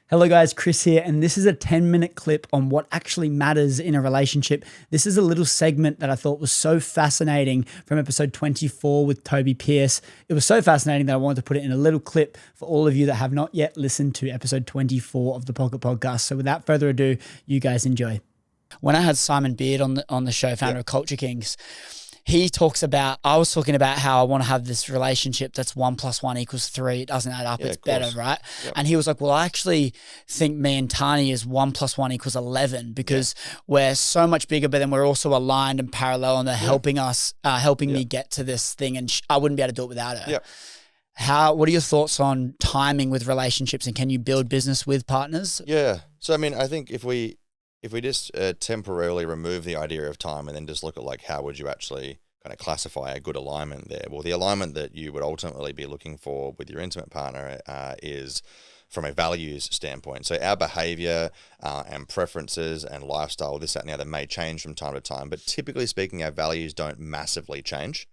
Hello guys, Chris here, and this is a 10-minute clip on what actually matters in a relationship. This is a little segment that I thought was so fascinating from episode 24 with Toby Pierce. It was so fascinating that I wanted to put it in a little clip for all of you that have not yet listened to episode 24 of the Pocket Podcast. So without further ado, you guys enjoy. When I had Simon Beard on the show, founder of Culture Kings, I was talking about how I want to have this relationship that's 1 + 1 = 3. It doesn't add up. It's better, right? Yep. And he was like, well, I actually think me and Tani is 1 + 1 = 11 because we're so much bigger, but then we're also aligned and parallel, and they're helping us, helping me get to this thing. And I wouldn't be able to do it without her. What are your thoughts on timing with relationships, and can you build business with partners? Yeah. So, I mean, I think if we just temporarily remove the idea of time and then just look at like how would you actually kind of classify a good alignment there? Well, the alignment that you would ultimately be looking for with your intimate partner is from a values standpoint. So our behavior and preferences and lifestyle, this, that, and the other may change from time to time, but typically speaking, our values don't massively change,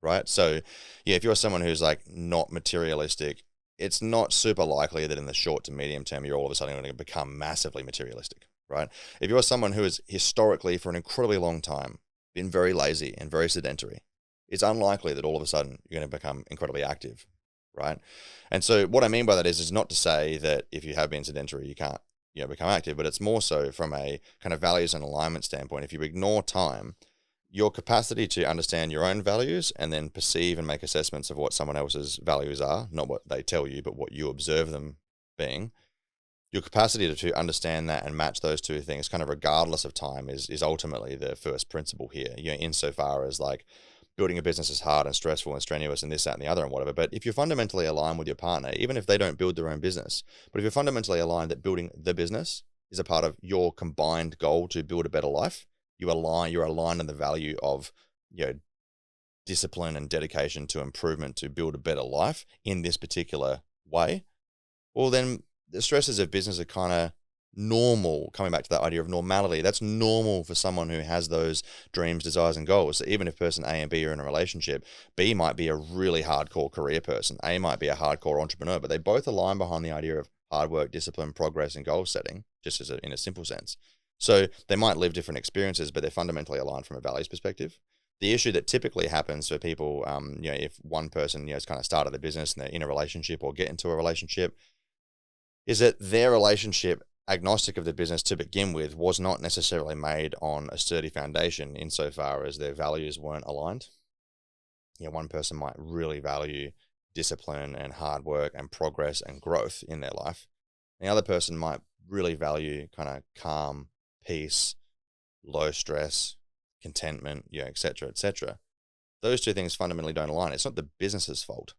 right? So yeah, if you're someone who's like not materialistic, it's not super likely that in the short to medium term, you're all of a sudden going to become massively materialistic. Right? If you're someone who has historically for an incredibly long time been very lazy and very sedentary, it's unlikely that all of a sudden you're going to become incredibly active, right? And so what I mean by that is not to say that if you have been sedentary, you can't, become active, but it's more so from a kind of values and alignment standpoint. If you ignore time, your capacity to understand your own values and then perceive and make assessments of what someone else's values are, not what they tell you, but what you observe them being, your capacity to understand that and match those two things kind of regardless of time is ultimately the first principle here, insofar as like building a business is hard and stressful and strenuous and this, that, and the other and whatever. But if you're fundamentally aligned with your partner, even if they don't build their own business, but if you're fundamentally aligned that building the business is a part of your combined goal to build a better life, you're aligned in the value of, discipline and dedication to improvement to build a better life in this particular way, well then the stresses of business are kind of normal. Coming back to that idea of normality, that's normal for someone who has those dreams, desires, and goals. So even if person A and B are in a relationship, B might be a really hardcore career person, A might be a hardcore entrepreneur, but they both align behind the idea of hard work, discipline, progress, and goal setting, just in a simple sense. So they might live different experiences, but they're fundamentally aligned from a values perspective. The issue that typically happens for people, if one person has kind of started a business and they're in a relationship or get into a relationship, is that their relationship, agnostic of the business to begin with, was not necessarily made on a sturdy foundation insofar as their values weren't aligned. One person might really value discipline and hard work and progress and growth in their life. The other person might really value kind of calm, peace, low stress, contentment, et cetera, et cetera. Those two things fundamentally don't align. It's not the business's fault,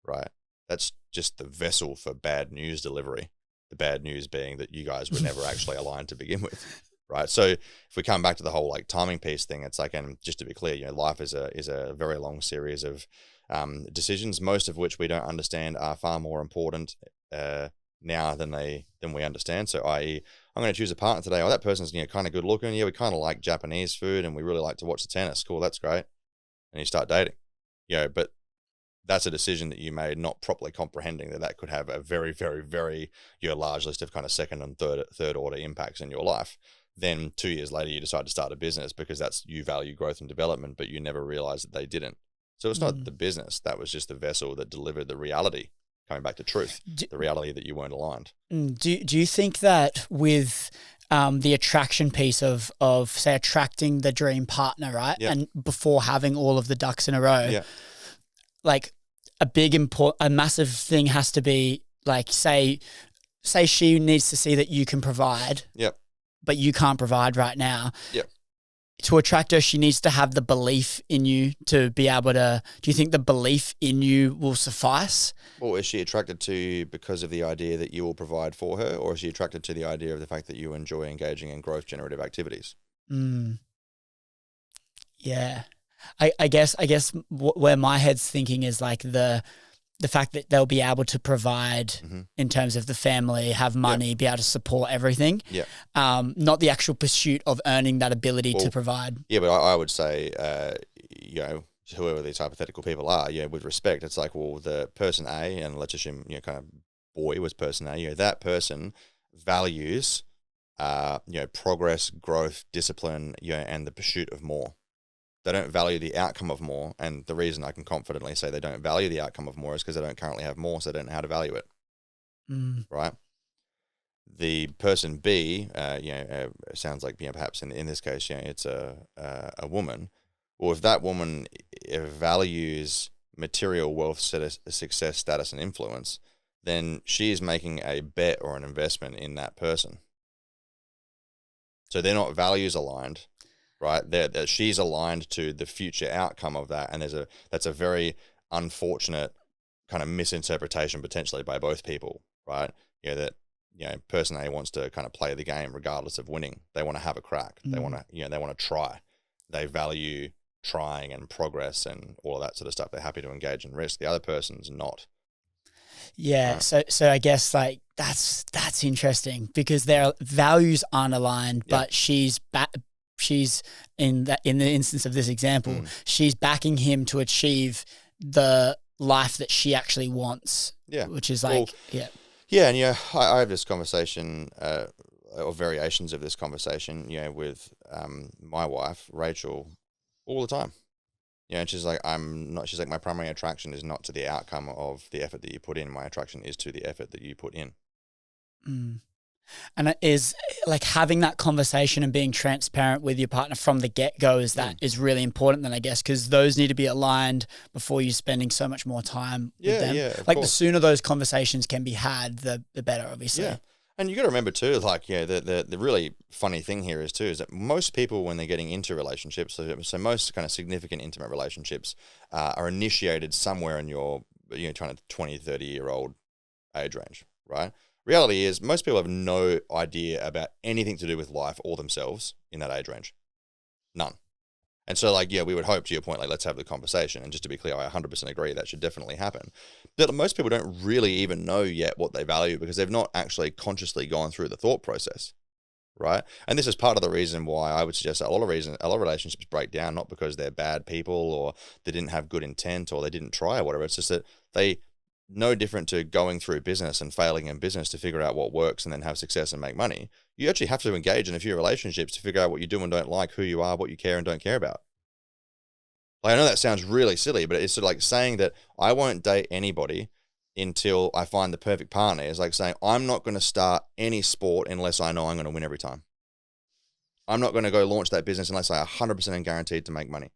right? That's just the vessel for bad news delivery. The bad news being that you guys were never actually aligned to begin with, right? So if we come back to the whole like timing piece thing, it's like, and just to be clear, life is a very long series of decisions, most of which we don't understand are far more important now than we understand. So, i.e., I'm going to choose a partner today. Oh, that person's kind of good looking. Yeah, we kind of like Japanese food, and we really like to watch the tennis. Cool, that's great. And you start dating, but that's a decision that you made not properly comprehending that could have a very, very, very large list of kind of second and third order impacts in your life. Then 2 years later, you decide to start a business because you value growth and development, but you never realized that they didn't. So it's not the business. That was just the vessel that delivered the reality, coming back to truth, the reality that you weren't aligned. Do you think that with the attraction piece of say attracting the dream partner, right? Yep. And before having all of the ducks in a row, like a massive thing has to be like, say she needs to see that you can provide, but you can't provide right now. To attract her, she needs to have the belief in you to be able to. Do you think the belief in you will suffice? Or is she attracted to you because of the idea that you will provide for her, or is she attracted to the idea of the fact that you enjoy engaging in growth generative activities? Yeah. I guess where my head's thinking is like the fact that they'll be able to provide in terms of the family, have money, be able to support everything. Not the actual pursuit of earning that ability to provide. Yeah, but I would say, whoever these hypothetical people are, with respect, it's like, well, the person A, and let's assume, kind of boy was person A, that person values, progress, growth, discipline, and the pursuit of more. They don't value the outcome of more. And the reason I can confidently say they don't value the outcome of more is because they don't currently have more, so they don't know how to value it. Right? The person B, sounds like, perhaps in this case, it's a woman. Well, if that woman values material wealth, success, status, and influence, then she is making a bet or an investment in that person. So they're not values aligned, right? She's aligned to the future outcome of that, and that's a very unfortunate kind of misinterpretation potentially by both people, right? That person A wants to kind of play the game regardless of winning. They want to have a crack. They want to try. They value trying and progress and all of that sort of stuff. They're happy to engage in risk. The other person's not. Yeah. Right. So I guess like that's interesting because their values aren't aligned, but she's in the instance of this example, she's backing him to achieve the life that she actually wants. Yeah. Which is like, Yeah, and I have this conversation, or variations of this conversation, with my wife, Rachel, all the time. And she's like, she's like, my primary attraction is not to the outcome of the effort that you put in. My attraction is to the effort that you put in. And it is like having that conversation and being transparent with your partner from the get-go is really important then, I guess, because those need to be aligned before you're spending so much more time with them. Yeah, like the sooner those conversation can be had, the better, obviously. Yeah. And you got to remember too, like, the really funny thing here is that most people, when they're getting into relationships, so most kind of significant intimate relationships are initiated somewhere in your, kind of 20, 30-year-old age range, right? Reality is most people have no idea about anything to do with life or themselves in that age range. None. And so, like, we would hope, to your point, like, let's have the conversation. And just to be clear, I 100% agree that should definitely happen. But most people don't really even know yet what they value because they've not actually consciously gone through the thought process, right? And this is part of the reason why I would suggest that a lot of relationships break down, not because they're bad people or they didn't have good intent or they didn't try or whatever. It's just that they, no different to going through business and failing in business to figure out what works and then have success and make money. You actually have to engage in a few relationships to figure out what you do and don't like, who you are, what you care and don't care about. Like, I know that sounds really silly, but it's sort of like saying that I won't date anybody until I find the perfect partner. It's like saying I'm not going to start any sport unless I know I'm going to win every time. I'm not going to go launch that business unless I 100% am guaranteed to make money.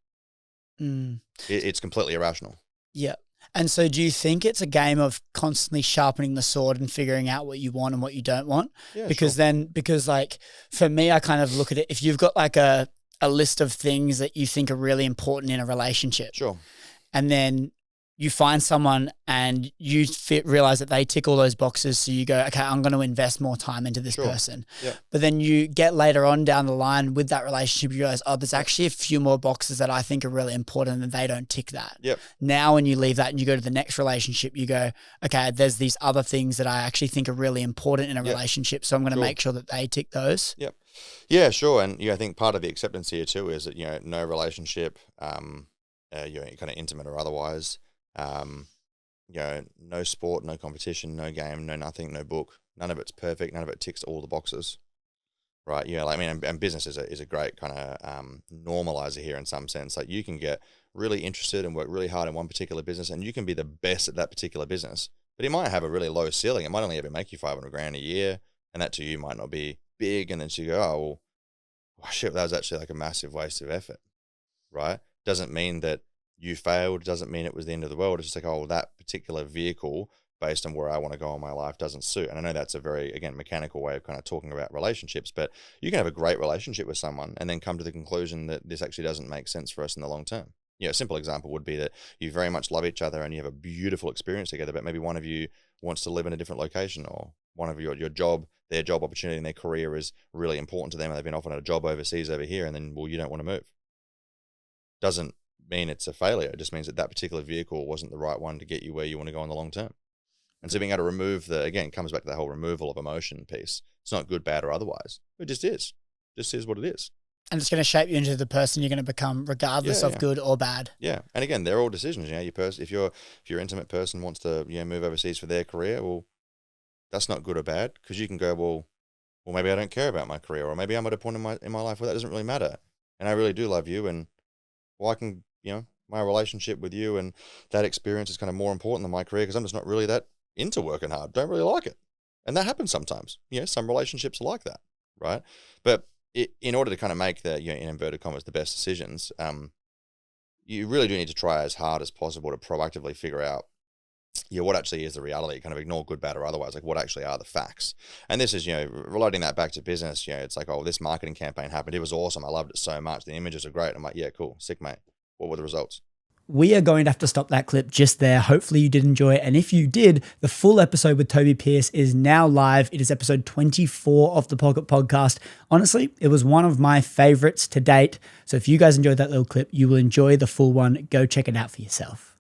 It's completely irrational. Yeah. And so do you think it's a game of constantly sharpening the sword and figuring out what you want and what you don't want? Yeah, because like for me, I kind of look at it, if you've got like a list of things that you think are really important in a relationship. Sure. And then you find someone and you realize that they tick all those boxes. So you go, okay, I'm going to invest more time into this person. Yeah. But then you get later on down the line with that relationship, you realize, there's actually a few more boxes that I think are really important and they don't tick that. Yep. Now, when you leave that and you go to the next relationship, you go, okay, there's these other things that I actually think are really important in a relationship. So I'm going to make sure that they tick those. Yep. Yeah, sure. And I think part of the acceptance here too is that, no relationship, kind of intimate or otherwise, no sport, no competition, no game, no nothing, no book. None of it's perfect. None of it ticks all the boxes, right? And business is a great kind of normalizer here in some sense. Like, you can get really interested and work really hard in one particular business, and you can be the best at that particular business, but it might have a really low ceiling. It might only ever make you $500,000 a year, and that to you might not be big. And then you go, shit, that was actually like a massive waste of effort, right? Doesn't mean that you failed, doesn't mean it was the end of the world. It's just like, that particular vehicle based on where I want to go in my life doesn't suit. And I know that's a very, again, mechanical way of kind of talking about relationships, but you can have a great relationship with someone and then come to the conclusion that this actually doesn't make sense for us in the long term. A simple example would be that you very much love each other and you have a beautiful experience together, but maybe one of you wants to live in a different location, or one of your job, their job opportunity and their career is really important to them and they've been offered a job overseas over here, and then, you don't want to move. Doesn't mean it's a failure. It just means that particular vehicle wasn't the right one to get you where you want to go in the long term. And so being able to remove again, comes back to that whole removal of emotion piece. It's not good, bad, or otherwise. It just is. Just is what it is. And it's going to shape you into the person you're going to become, regardless of good or bad. Yeah. And again, they're all decisions. If your intimate person wants to, move overseas for their career, well, that's not good or bad, because you can go, well, maybe I don't care about my career, or maybe I'm at a point in my life where that doesn't really matter, and I really do love you, and well, I can, my relationship with you and that experience is kind of more important than my career because I'm just not really that into working hard. Don't really like it, and that happens sometimes. Some relationships are like that, right? But in order to kind of make the, in inverted commas, the best decisions, you really do need to try as hard as possible to proactively figure out what actually is the reality, kind of ignore good, bad, or otherwise, like what actually are the facts. And this is, relating that back to business, it's like, oh, this marketing campaign happened. It was awesome. I loved it so much. The images are great. I'm like, yeah, cool. Sick, mate. What were the results? We are going to have to stop that clip just there. Hopefully you did enjoy it. And if you did, the full episode with Tobi Pearce is now live. It is episode 24 of the Pocket Podcast. Honestly, it was one of my favorites to date. So if you guys enjoyed that little clip, you will enjoy the full one. Go check it out for yourself.